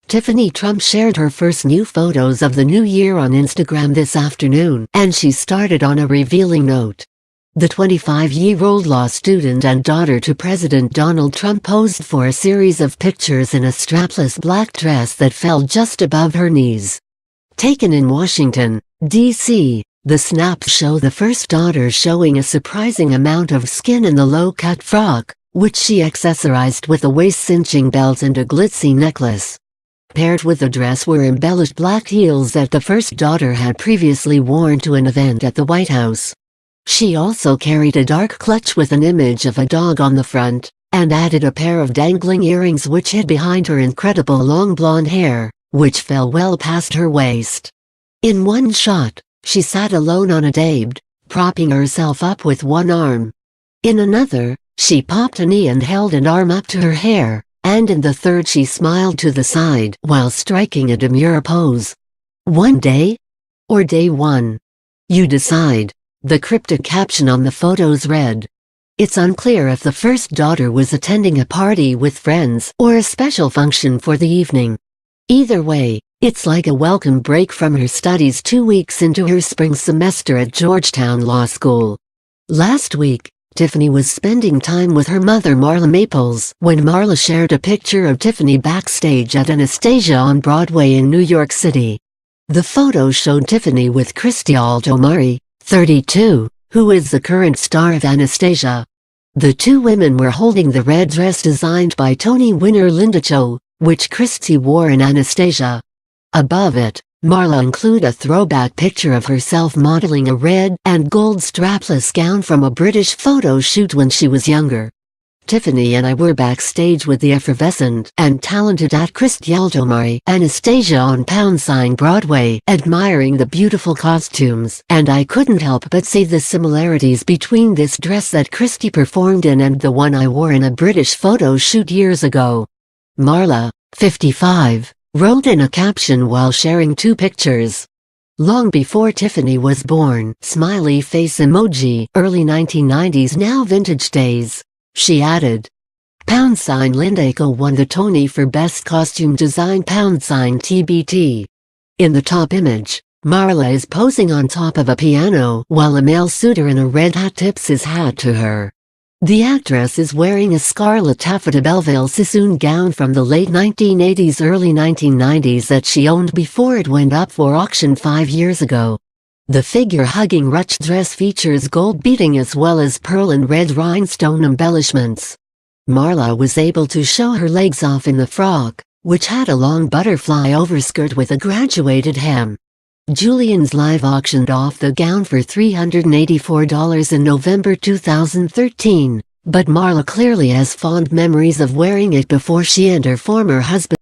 Tiffany Trump shared her first new photos of the new year on Instagram this afternoon, and she started on a revealing note. The 25-year-old law student and daughter to President Donald Trump posed for a series of pictures in a strapless black dress that fell just above her knees. Taken in Washington, D.C., the snaps show the first daughter showing a surprising amount of skin in the low-cut frock, which she accessorized with a waist-cinching belt and a glitzy necklace. Paired with the dress were embellished black heels that the first daughter had previously worn to an event at the White House. She also carried a dark clutch with an image of a dog on the front, and added a pair of dangling earrings which hid behind her incredible long blonde hair, which fell well past her waist. In one shot, she sat alone on a daybed, propping herself up with one arm. In another, she popped a knee and held an arm up to her hair, and in the third she smiled to the side while striking a demure pose. One day? Or day one? You decide. The cryptic caption on the photos read. It's unclear if the first daughter was attending a party with friends or a special function for the evening. Either way, it's like a welcome break from her studies 2 weeks into her spring semester at Georgetown Law School. Last week, Tiffany was spending time with her mother Marla Maples when Marla shared a picture of Tiffany backstage at Anastasia on Broadway in New York City. The photo showed Tiffany with Christy Altomare, 32, who is the current star of Anastasia. The two women were holding the red dress designed by Tony winner Linda Cho, which Christy wore in Anastasia. Above it, Marla included a throwback picture of herself modeling a red and gold strapless gown from a British photo shoot when she was younger. Tiffany and I were backstage with the effervescent and talented Christy Altomare Anastasia on Broadway, admiring the beautiful costumes, and I couldn't help but see the similarities between this dress that Christy performed in and the one I wore in a British photo shoot years ago. Marla, 55, wrote in a caption while sharing two pictures. Long before Tiffany was born, smiley face emoji, early 1990s now vintage days. She added, #Linda Cho won the Tony for Best Costume Design #TBT. In the top image, Marla is posing on top of a piano while a male suitor in a red hat tips his hat to her. The actress is wearing a scarlet taffeta Belleville sissoon gown from the late 1980s early 1990s that she owned before it went up for auction 5 years ago. The figure-hugging ruche dress features gold beading as well as pearl and red rhinestone embellishments. Marla was able to show her legs off in the frock, which had a long butterfly overskirt with a graduated hem. Julian's Live auctioned off the gown for $384 in November 2013, but Marla clearly has fond memories of wearing it before she and her former husband